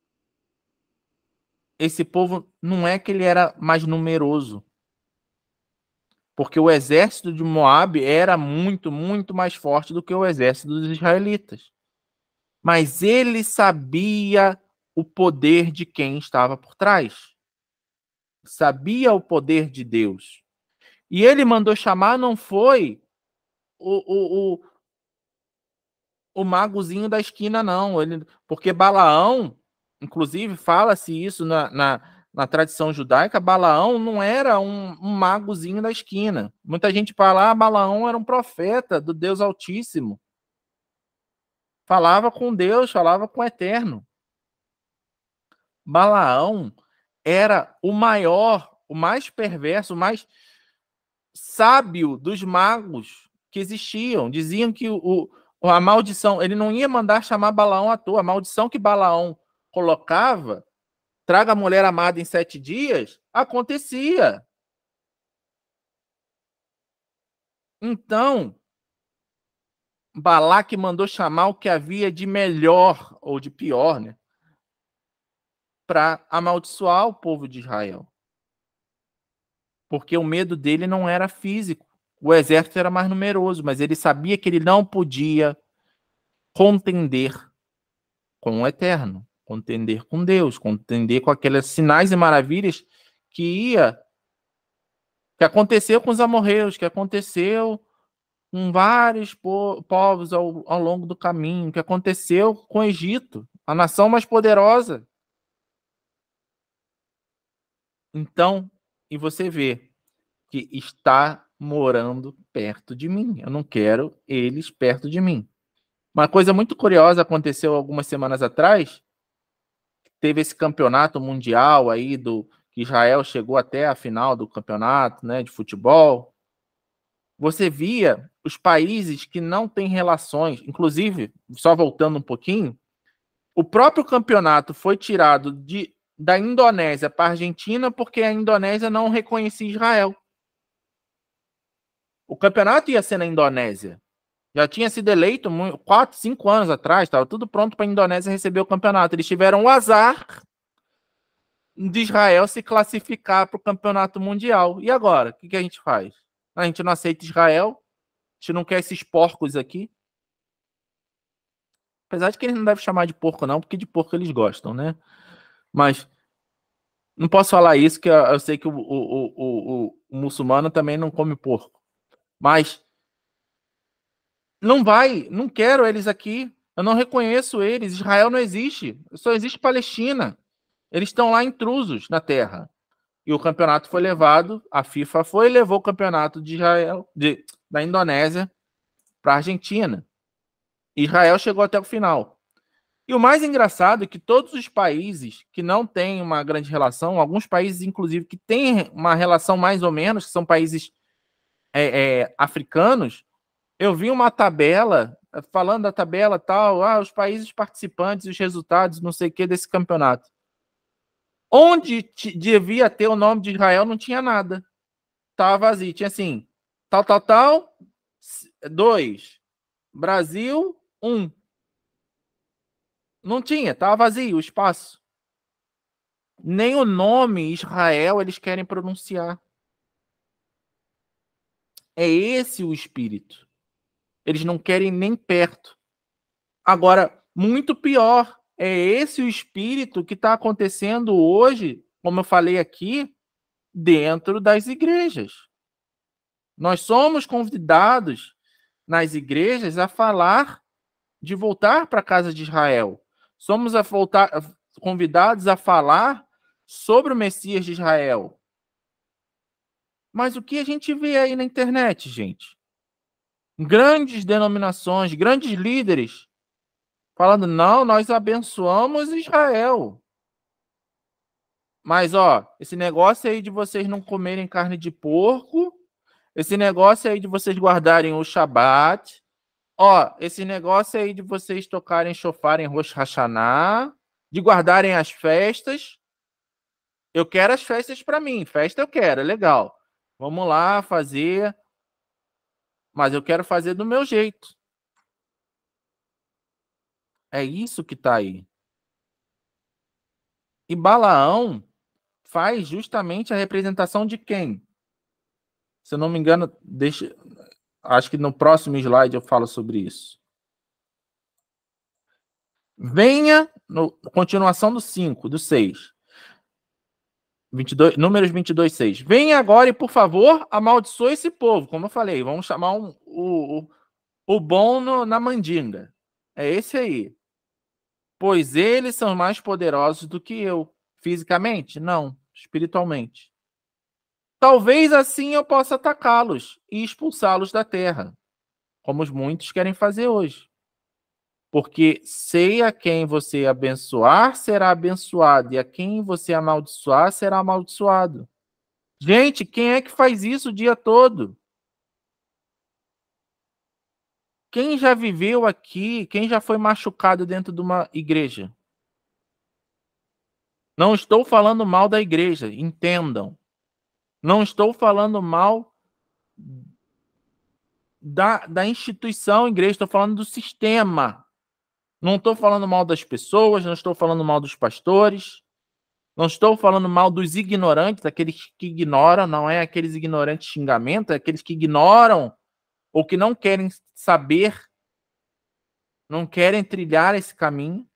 esse povo não é que ele era mais numeroso, porque o exército de Moabe era muito, muito mais forte do que o exército dos israelitas. Mas ele sabia o poder de quem estava por trás. Sabia o poder de Deus. E ele mandou chamar, não foi o magozinho da esquina, não. Porque Balaão, inclusive, fala-se isso na tradição judaica, Balaão não era um magozinho da esquina. Muita gente fala, Balaão era um profeta do Deus Altíssimo. Falava com Deus, falava com o Eterno. Balaão era o maior, o mais perverso, o mais sábio dos magos que existiam. Diziam que a maldição, ele não ia mandar chamar Balaão à toa. A maldição que Balaão colocava, traga a mulher amada em 7 dias, acontecia. Então, Balaque mandou chamar o que havia de melhor, ou de pior, né, para amaldiçoar o povo de Israel. Porque o medo dele não era físico. O exército era mais numeroso, mas ele sabia que ele não podia contender com o Eterno, contender com Deus, contender com aqueles sinais e maravilhas que aconteceu com os amorreus, que aconteceu com vários povos ao longo do caminho, que aconteceu com o Egito, a nação mais poderosa. Então, e você vê que está morando perto de mim. Eu não quero eles perto de mim. Uma coisa muito curiosa aconteceu algumas semanas atrás. Teve esse campeonato mundial aí que Israel chegou até a final do campeonato, né, de futebol. Você via os países que não têm relações, inclusive, só voltando um pouquinho, o próprio campeonato foi tirado da Indonésia para a Argentina porque a Indonésia não reconhecia Israel. O campeonato ia ser na Indonésia. Já tinha sido eleito 4, 5 anos atrás, estava tudo pronto para a Indonésia receber o campeonato. Eles tiveram o azar de Israel se classificar para o campeonato mundial. E agora? O que a gente faz? A gente não aceita Israel, a gente não quer esses porcos aqui. Apesar de que eles não devem chamar de porco, não, porque de porco eles gostam, né? Mas não posso falar isso, que eu sei que o muçulmano também não come porco. Mas não quero eles aqui. Eu não reconheço eles. Israel não existe. Só existe Palestina. Eles estão lá intrusos na terra. E o campeonato foi levado, a FIFA foi e levou o campeonato de Israel, da Indonésia para a Argentina. Israel chegou até o final. E o mais engraçado é que todos os países que não têm uma grande relação, alguns países, inclusive, que têm uma relação mais ou menos, que são países africanos, eu vi uma tabela, falando da tabela tal, os países participantes, os resultados, não sei o que, desse campeonato. Onde devia ter o nome de Israel, não tinha nada. Estava vazio. Tinha assim, tal, 2. Brasil, 1. Não tinha, estava vazio o espaço. Nem o nome Israel eles querem pronunciar. É esse o espírito. Eles não querem nem perto. Agora, muito pior, é esse o espírito que está acontecendo hoje, como eu falei aqui, dentro das igrejas. Nós somos convidados nas igrejas a falar de voltar para a casa de Israel. Somos convidados a falar sobre o Messias de Israel. Mas o que a gente vê aí na internet, gente? Grandes denominações, grandes líderes falando, não, nós abençoamos Israel. Mas, esse negócio aí de vocês não comerem carne de porco, esse negócio aí de vocês guardarem o Shabat, esse negócio aí de vocês tocarem shofar em Rosh Hashanah, de guardarem as festas, eu quero as festas para mim, festa eu quero, é legal. Vamos lá fazer, mas eu quero fazer do meu jeito. É isso que está aí. E Balaão faz justamente a representação de quem? Se eu não me engano, acho que no próximo slide eu falo sobre isso. Venha, continuação do 5, do 6. 22, números 22, 6. Venha agora e, por favor, amaldiçoe esse povo. Como eu falei, vamos chamar o bom na mandinga. É esse aí. Pois eles são mais poderosos do que eu. Fisicamente? Não. Espiritualmente. Talvez assim eu possa atacá-los e expulsá-los da terra, como muitos querem fazer hoje. Porque sei a quem você abençoar, será abençoado, e a quem você amaldiçoar, será amaldiçoado. Gente, quem é que faz isso o dia todo? Quem já viveu aqui, quem já foi machucado dentro de uma igreja? Não estou falando mal da igreja, entendam. Não estou falando mal da instituição igreja, estou falando do sistema. Não estou falando mal das pessoas, não estou falando mal dos pastores, não estou falando mal dos ignorantes, aqueles que ignoram, não é aqueles ignorantes xingamento, é aqueles que ignoram ou que não querem saber, não querem trilhar esse caminho.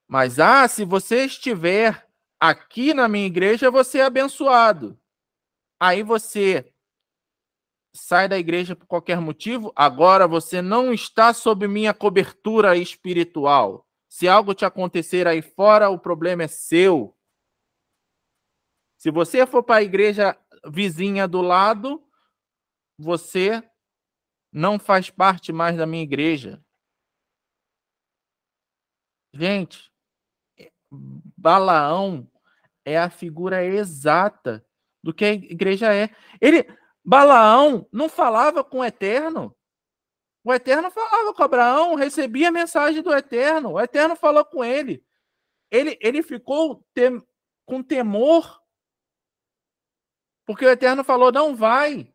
Mas, se você estiver aqui na minha igreja, você é abençoado. Aí você sai da igreja por qualquer motivo, agora você não está sob minha cobertura espiritual. Se algo te acontecer aí fora, o problema é seu. Se você for para a igreja vizinha do lado, você não faz parte mais da minha igreja. Gente, Balaão é a figura exata do que a igreja é. Balaão não falava com o Eterno. O Eterno falava com Abraão, recebia a mensagem do Eterno. O Eterno falou com ele. Ele ficou com temor, porque o Eterno falou, não vai.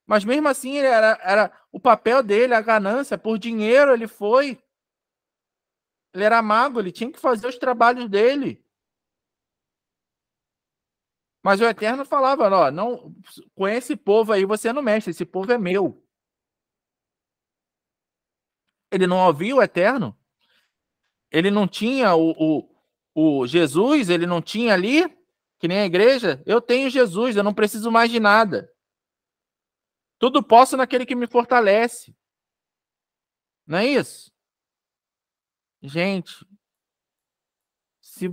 Mas mesmo assim, era o papel dele, a ganância. Por dinheiro ele foi. Ele era mago, ele tinha que fazer os trabalhos dele. Mas o Eterno falava, ó, não, com esse povo aí você não mexe, esse povo é meu. Ele não ouvia o Eterno? Ele não tinha o Jesus, ele não tinha ali, que nem a igreja? Eu tenho Jesus, eu não preciso mais de nada. Tudo posso naquele que me fortalece. Não é isso? Gente, se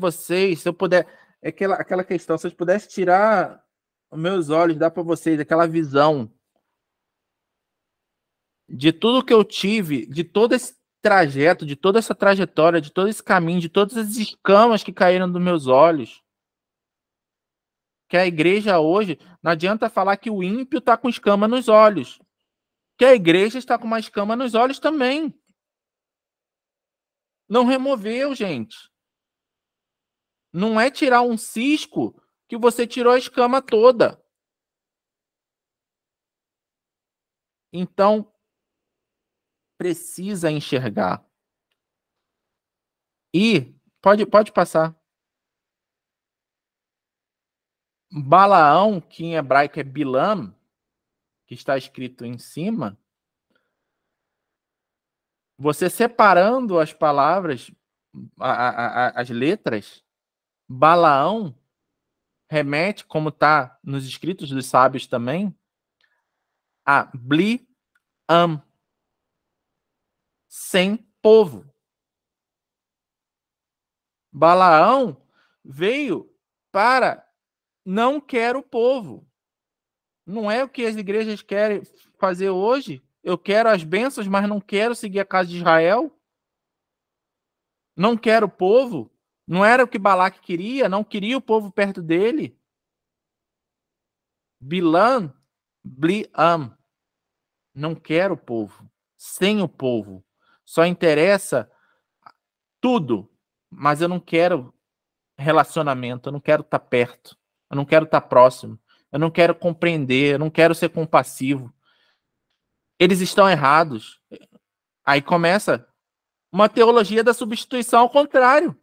eu puder, aquela questão, se eu pudesse tirar os meus olhos, dar para vocês aquela visão de tudo que eu tive, de todo esse trajeto, de toda essa trajetória, de todo esse caminho, de todas as escamas que caíram dos meus olhos. Que a igreja hoje, não adianta falar que o ímpio está com escama nos olhos, que a igreja está com uma escama nos olhos também. Não removeu, gente. Não é tirar um cisco que você tirou a escama toda. Então, precisa enxergar. E, pode passar. Balaão, que em hebraico é Bilam, que está escrito em cima, você separando as palavras, as letras, Balaão remete, como está nos escritos dos sábios também, a Bli-am, sem povo. Balaão veio para não quer o povo. Não é o que as igrejas querem fazer hoje. Eu quero as bênçãos, mas não quero seguir a casa de Israel. Não quero o povo. Não era o que Balaque queria, não queria o povo perto dele. Bilam, Bli-am. Não quero o povo. Sem o povo. Só interessa tudo, mas eu não quero relacionamento, eu não quero estar perto, eu não quero estar próximo, eu não quero compreender, eu não quero ser compassivo. Eles estão errados. Aí começa uma teologia da substituição ao contrário.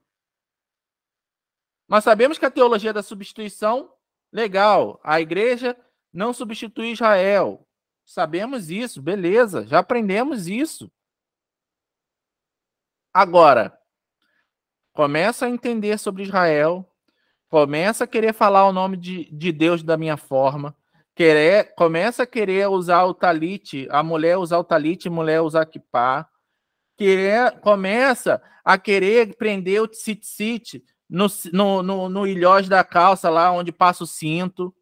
Nós sabemos que a teologia da substituição, legal, a igreja não substitui Israel. Sabemos isso, beleza, já aprendemos isso. Agora, começa a entender sobre Israel, começa a querer falar o nome de Deus da minha forma, começa a querer usar o talite, a mulher usar o talite, a mulher usar kippá, começa a querer prender o tzitzit no ilhós da calça, lá onde passa o cinto,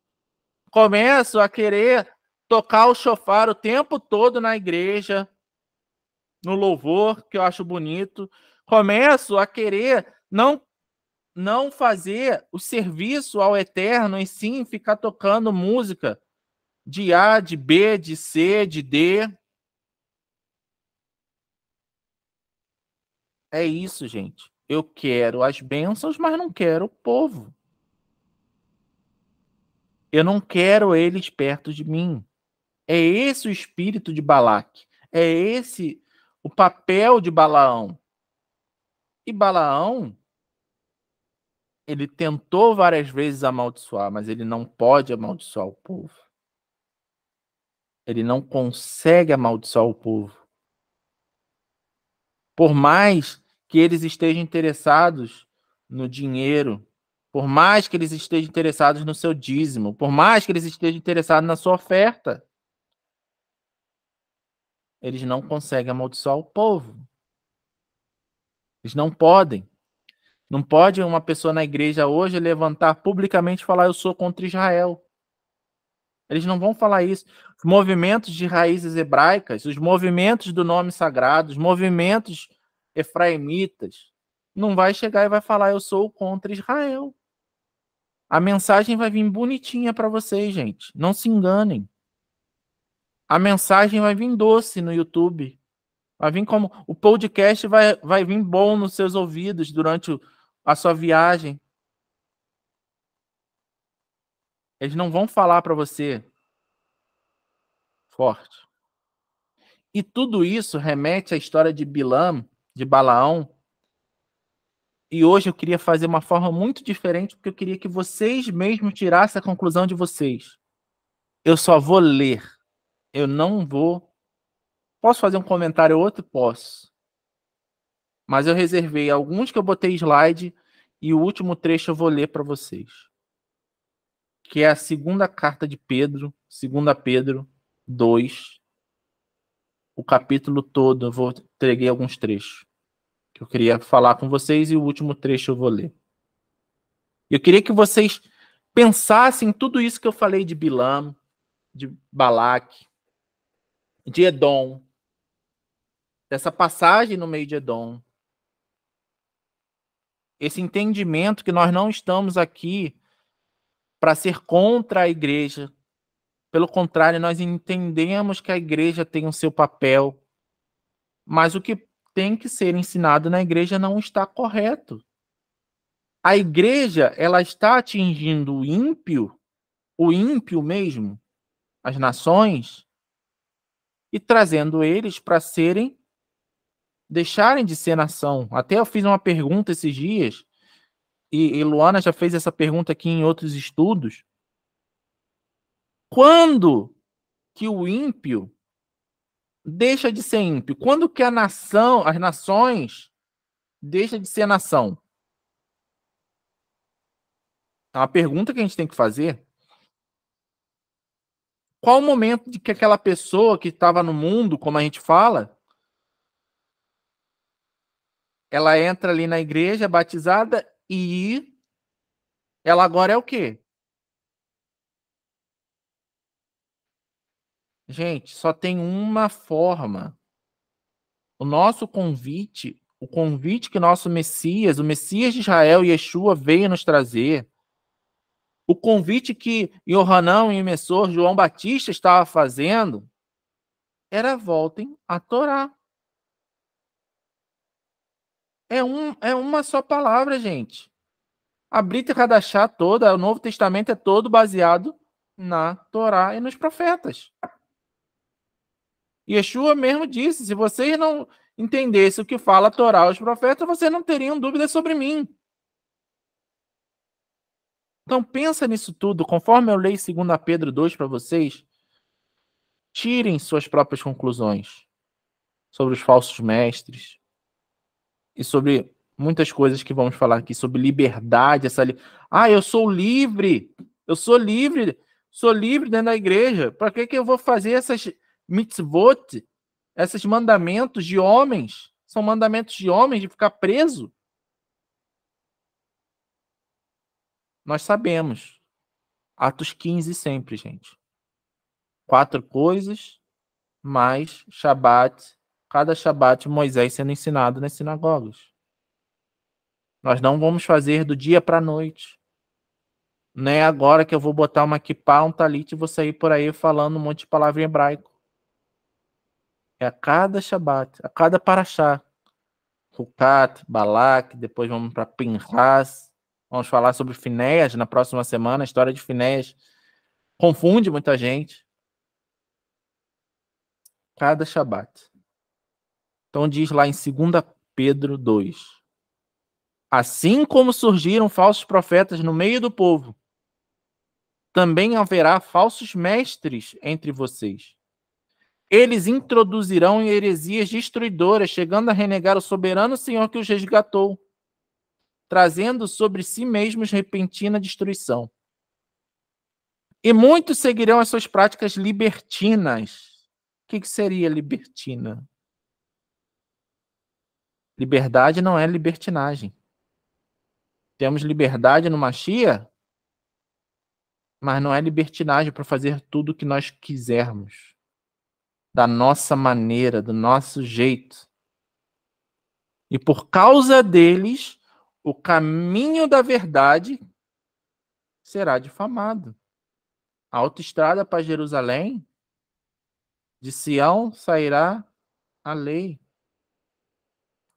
começa a querer tocar o shofar o tempo todo na igreja, no louvor, que eu acho bonito, começo a querer não fazer o serviço ao Eterno, e sim ficar tocando música de A, de B, de C, de D. É isso, gente. Eu quero as bênçãos, mas não quero o povo. Eu não quero eles perto de mim. É esse o espírito de Balaque. É esse o papel de Balaão. E Balaão, ele tentou várias vezes amaldiçoar, mas ele não pode amaldiçoar o povo. Ele não consegue amaldiçoar o povo. Por mais que eles estejam interessados no dinheiro, por mais que eles estejam interessados no seu dízimo, por mais que eles estejam interessados na sua oferta. eles não conseguem amaldiçoar o povo. Eles não podem. Não pode uma pessoa na igreja hoje levantar publicamente e falar: eu sou contra Israel. Eles não vão falar isso. Os movimentos de raízes hebraicas, os movimentos do nome sagrado, os movimentos efraimitas, não vai chegar e vai falar: eu sou contra Israel. A mensagem vai vir bonitinha para vocês, gente. Não se enganem. A mensagem vai vir doce no YouTube. Vai vir como o podcast vai vir bom nos seus ouvidos durante a sua viagem. Eles não vão falar para você forte. E tudo isso remete à história de Bilam, de Balaão. E hoje eu queria fazer uma forma muito diferente, porque eu queria que vocês mesmos tirassem a conclusão de vocês. Eu só vou ler. Eu não vou... Posso fazer um comentário ou outro? Posso. Mas eu reservei alguns que eu botei slide e o último trecho eu vou ler para vocês. Que é a segunda carta de Pedro, 2 Pedro 2. O capítulo todo, eu entreguei alguns trechos que eu queria falar com vocês e o último trecho eu vou ler. Eu queria que vocês pensassem em tudo isso que eu falei de Bilam, de Balaque, de Edom, dessa passagem no meio de Edom. Esse entendimento que nós não estamos aqui para ser contra a igreja. Pelo contrário, nós entendemos que a igreja tem o seu papel, mas o que tem que ser ensinado na igreja não está correto. A igreja, ela está atingindo o ímpio mesmo, as nações, e trazendo eles para deixarem de ser nação. Até eu fiz uma pergunta esses dias, e Luana já fez essa pergunta aqui em outros estudos. Quando que o ímpio deixa de ser ímpio? Quando que as nações deixam de ser nação? É uma pergunta que a gente tem que fazer. Qual o momento de que aquela pessoa que estava no mundo, como a gente fala, ela entra ali na igreja, batizada, e ela agora é o quê? Gente, só tem uma forma. O nosso convite, o convite que nosso Messias, o Messias de Israel, Yeshua, veio nos trazer, o convite que Yohanan, o emissor João Batista estava fazendo, era: voltem à Torá. É uma só palavra, gente. A Brita Hadashah toda, o Novo Testamento é todo baseado na Torá e nos profetas. Yeshua mesmo disse: se vocês não entendessem o que fala a Torá e os profetas, vocês não teriam dúvidas sobre mim. Então pensa nisso tudo, conforme eu leio 2 Pedro 2 para vocês, tirem suas próprias conclusões sobre os falsos mestres e sobre muitas coisas que vamos falar aqui, sobre liberdade, eu sou livre dentro da igreja. Para que eu vou fazer essas mitzvot, esses mandamentos de homens? São mandamentos de homens de ficar preso? Nós sabemos. Atos 15 sempre, gente. 4 coisas, mais Shabat, cada Shabat Moisés sendo ensinado nas sinagogas. Nós não vamos fazer do dia para a noite. Não é agora que eu vou botar uma kippá, um talit e vou sair por aí falando um monte de palavra em hebraico. É a cada Shabat, a cada Parashá. Hukat, Balak, depois vamos para Pinhas. Vamos falar sobre Finéias na próxima semana. A história de Finéias confunde muita gente. Cada Shabat. Então diz lá em 2 Pedro 2. Assim como surgiram falsos profetas no meio do povo, também haverá falsos mestres entre vocês. Eles introduzirão heresias destruidoras, chegando a renegar o soberano Senhor que os resgatou, trazendo sobre si mesmos repentina destruição. E muitos seguirão as suas práticas libertinas. que seria libertina? Liberdade não é libertinagem. Temos liberdade no Mashiach, mas não é libertinagem para fazer tudo o que nós quisermos, da nossa maneira, do nosso jeito. E por causa deles, o caminho da verdade será difamado. A autoestrada para Jerusalém, de Sião sairá a lei,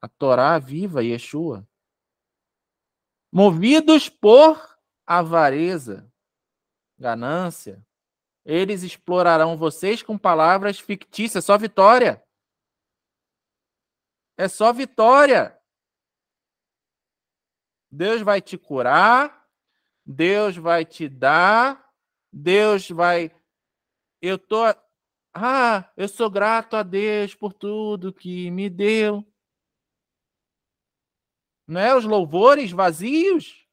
a Torá viva, Yeshua. Movidos por avareza, ganância, eles explorarão vocês com palavras fictícias. Só vitória. É só vitória. Deus vai te curar, Deus vai te dar, Deus vai... Eu sou grato a Deus por tudo que me deu. Não é os louvores vazios?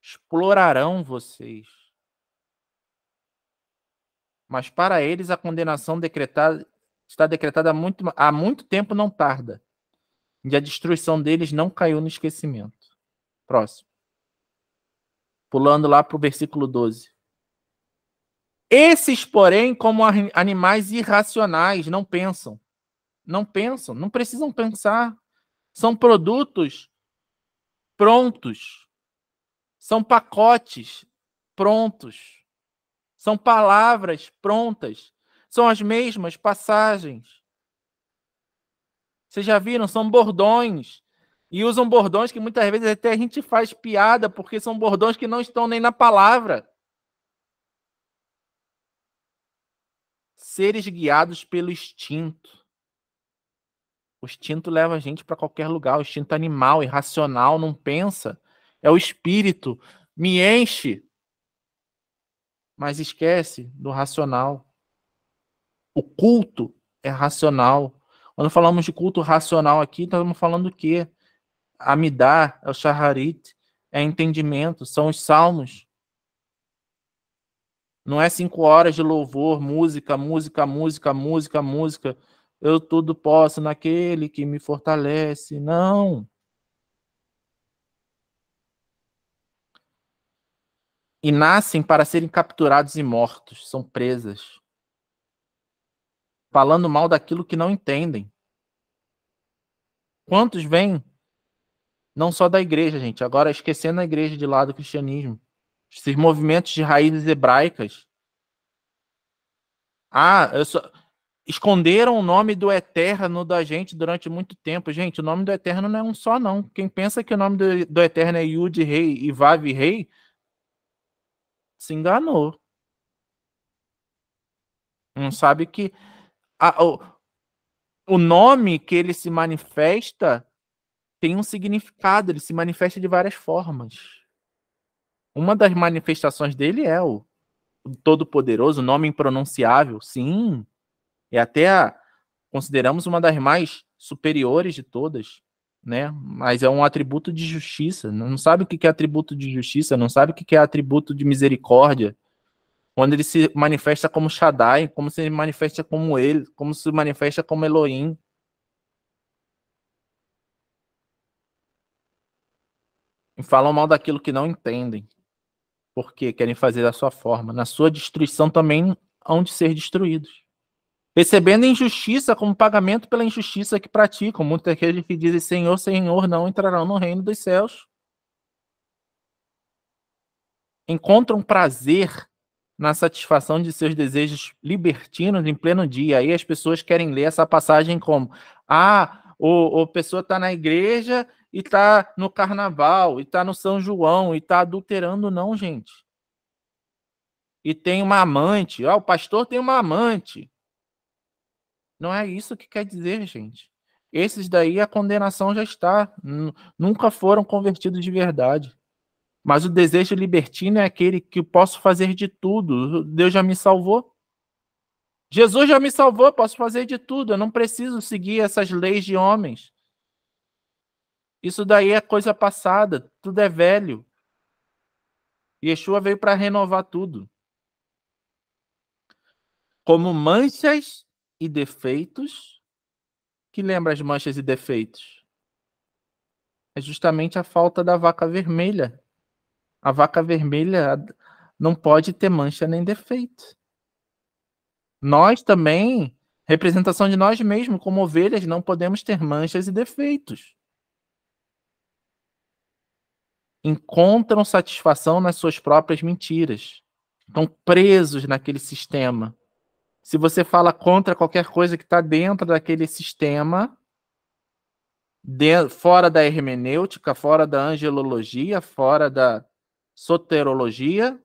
Explorarão vocês. Mas para eles a condenação está decretada há muito tempo, não tarda. E a destruição deles não caiu no esquecimento. Próximo. Pulando lá para o versículo 12. Esses, porém, como animais irracionais, não pensam. Não pensam, não precisam pensar. São produtos prontos. São pacotes prontos. São palavras prontas. São as mesmas passagens. Vocês já viram? São bordões. E usam bordões que muitas vezes até a gente faz piada, porque são bordões que não estão nem na palavra. Seres guiados pelo instinto. O instinto leva a gente para qualquer lugar. O instinto animal, irracional, não pensa. É o espírito. Me enche. Mas esquece do racional. O culto é racional. Quando falamos de culto racional aqui, estamos falando do quê? Amidá, é o Shaharit, é entendimento, são os salmos. Não é 5 horas de louvor, música, música, música, música, música. Eu tudo posso naquele que me fortalece. Não. E nascem para serem capturados e mortos. São presas. Falando mal daquilo que não entendem. Quantos vêm? Não só da igreja, gente. Agora esquecendo a igreja de lado do cristianismo. Esses movimentos de raízes hebraicas. Esconderam o nome do Eterno da gente durante muito tempo. Gente, o nome do Eterno não é um só, não. Quem pensa que o nome do Eterno é Yud Rei e Vav Rei, se enganou. Não sabe que o nome que ele se manifesta tem um significado, ele se manifesta de várias formas. Uma das manifestações dele é o Todo-Poderoso, o nome impronunciável, sim. É até consideramos uma das mais superiores de todas, né? Mas é um atributo de justiça. Não sabe o que é atributo de justiça, não sabe o que é atributo de misericórdia. Quando ele se manifesta como Shaddai, como se manifesta como ele, como se manifesta como Elohim. E falam mal daquilo que não entendem. Porque querem fazer da sua forma. Na sua destruição também hão de ser destruídos. Recebendo injustiça como pagamento pela injustiça que praticam. Muitos daqueles que dizem Senhor, Senhor, não entrarão no reino dos céus. Encontram prazer na satisfação de seus desejos libertinos em pleno dia. Aí as pessoas querem ler essa passagem como a pessoa está na igreja e está no carnaval, e está no São João, e está adulterando. Não, gente. E tem uma amante. O pastor tem uma amante. Não é isso que quer dizer, gente. Esses daí a condenação já está. Nunca foram convertidos de verdade. Mas o desejo libertino é aquele que eu posso fazer de tudo. Deus já me salvou. Jesus já me salvou, posso fazer de tudo. Eu não preciso seguir essas leis de homens. Isso daí é coisa passada. Tudo é velho. Yeshua veio para renovar tudo. como manchas e defeitos. Que lembra as manchas e defeitos? É justamente a falta da vaca vermelha. A vaca vermelha não pode ter mancha nem defeito. Nós também, representação de nós mesmos, como ovelhas, não podemos ter manchas e defeitos. Encontram satisfação nas suas próprias mentiras. Estão presos naquele sistema. Se você fala contra qualquer coisa que está dentro daquele sistema, fora da hermenêutica, fora da angelologia, fora da soterologia,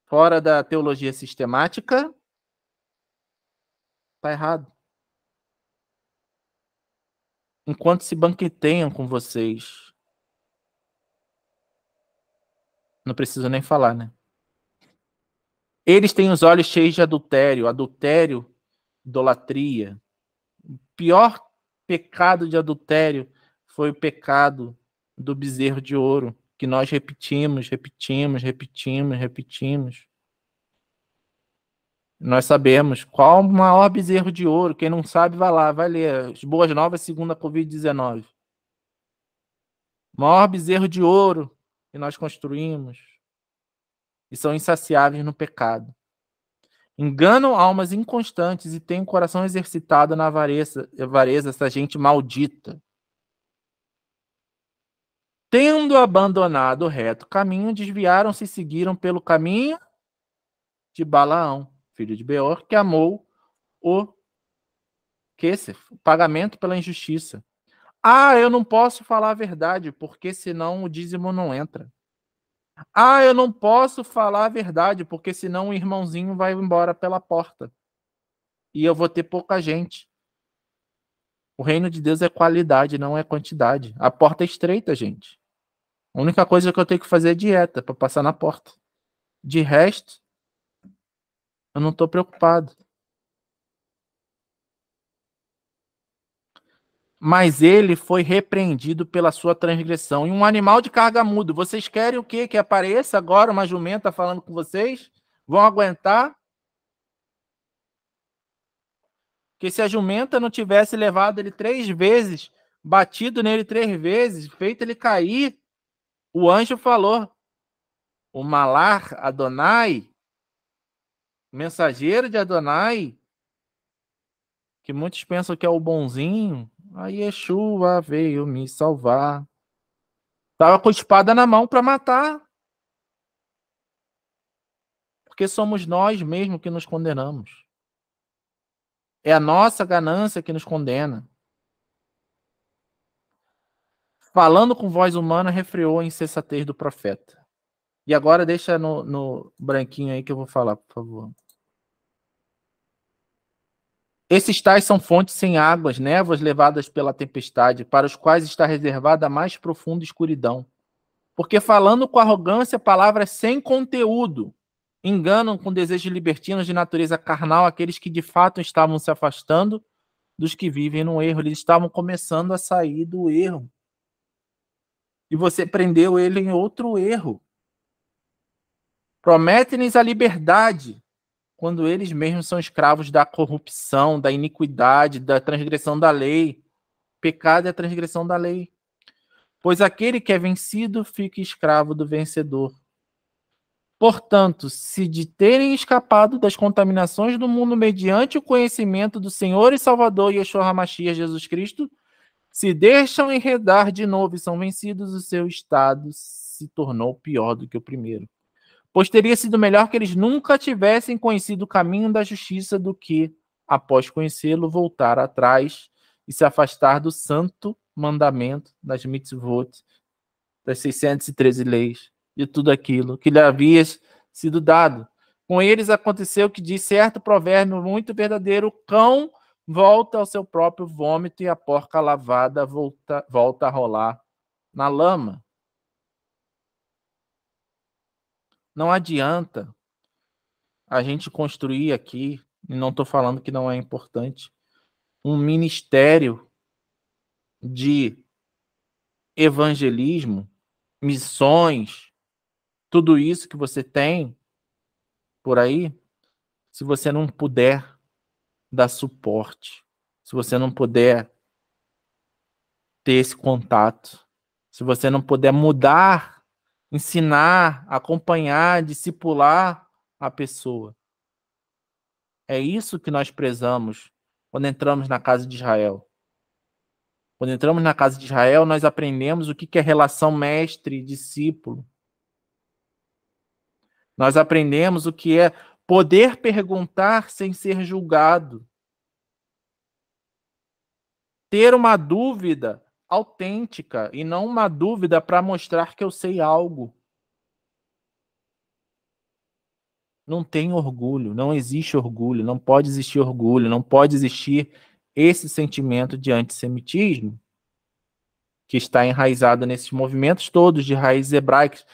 fora da teologia sistemática, está errado. Enquanto se banqueteiam com vocês, não preciso nem falar, né? Eles têm os olhos cheios de adultério, idolatria. O pior pecado de adultério foi o pecado do bezerro de ouro, que nós repetimos. Nós sabemos qual o maior bezerro de ouro. Quem não sabe, vai lá, vai ler as Boas Novas segundo a Covid-19. O maior bezerro de ouro que nós construímos. E são insaciáveis no pecado. Enganam almas inconstantes e têm o coração exercitado na avareza, essa gente maldita. Tendo abandonado o reto caminho, desviaram-se e seguiram pelo caminho de Balaão, filho de Beor, que amou o Quécer, o pagamento pela injustiça. Ah, eu não posso falar a verdade, porque senão o dízimo não entra. Ah, eu não posso falar a verdade, porque senão o irmãozinho vai embora pela porta. E eu vou ter pouca gente. O reino de Deus é qualidade, não é quantidade. A porta é estreita, gente. A única coisa que eu tenho que fazer é dieta para passar na porta. De resto, eu não estou preocupado. Mas ele foi repreendido pela sua transgressão. E um animal de carga mudo. Vocês querem o quê? Que apareça agora uma jumenta falando com vocês? Vão aguentar? Porque se a jumenta não tivesse levado ele 3 vezes, batido nele 3 vezes, feito ele cair, o anjo falou, o Malar Adonai, mensageiro de Adonai, que muitos pensam que é o bonzinho, a Yeshua veio me salvar. Estava com a espada na mão para matar. Porque somos nós mesmos que nos condenamos. É a nossa ganância que nos condena. Falando com voz humana, refreou a insensatez do profeta. E agora deixa no branquinho aí que eu vou falar, por favor. Esses tais são fontes sem águas, névoas levadas pela tempestade, para os quais está reservada a mais profunda escuridão. Porque falando com arrogância, palavras sem conteúdo, enganam com desejos libertinos de natureza carnal aqueles que de fato estavam se afastando dos que vivem no erro. Eles estavam começando a sair do erro. E você prendeu ele em outro erro. Promete-lhes a liberdade, quando eles mesmos são escravos da corrupção, da iniquidade, da transgressão da lei. Pecado é a transgressão da lei. Pois aquele que é vencido fica escravo do vencedor. Portanto, se de terem escapado das contaminações do mundo mediante o conhecimento do Senhor e Salvador Yeshua HaMashiach Jesus Cristo, se deixam enredar de novo e são vencidos, o seu estado se tornou pior do que o primeiro. Pois teria sido melhor que eles nunca tivessem conhecido o caminho da justiça do que, após conhecê-lo, voltar atrás e se afastar do santo mandamento das mitzvot, das 613 leis, de tudo aquilo que lhe havia sido dado. Com eles aconteceu que diz certo provérbio muito verdadeiro: o cão volta ao seu próprio vômito e a porca lavada volta a rolar na lama. Não adianta a gente construir aqui, e não estou falando que não é importante, um ministério de evangelismo, missões, tudo isso que você tem por aí, se você não puder dar suporte, se você não puder ter esse contato, se você não puder mudar, ensinar, acompanhar, discipular a pessoa. É isso que nós prezamos quando entramos na casa de Israel. Quando entramos na casa de Israel, nós aprendemos o que é relação mestre e discípulo. Nós aprendemos o que é poder perguntar sem ser julgado. Ter uma dúvida autêntica e não uma dúvida para mostrar que eu sei algo. Não tem orgulho, não existe orgulho, não pode existir orgulho, não pode existir esse sentimento de antissemitismo que está enraizado nesses movimentos todos de raízes hebraicas.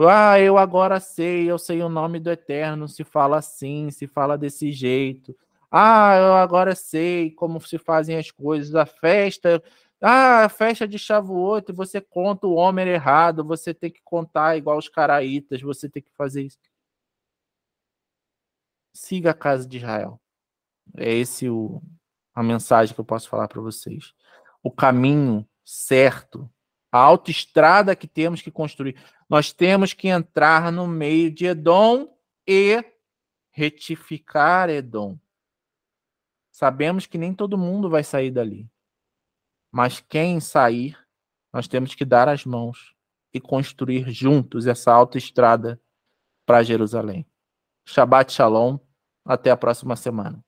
Ah, eu agora sei, eu sei o nome do Eterno, se fala assim, se fala desse jeito. Ah, eu agora sei como se fazem as coisas, a festa de Shavuot, você conta o Homer errado, você tem que contar igual os caraítas, você tem que fazer isso. Siga a casa de Israel. É a mensagem que eu posso falar para vocês. O caminho certo, a autoestrada que temos que construir. Nós temos que entrar no meio de Edom e retificar Edom. Sabemos que nem todo mundo vai sair dali. Mas quem sair, nós temos que dar as mãos e construir juntos essa autoestrada para Jerusalém. Shabbat Shalom. Até a próxima semana.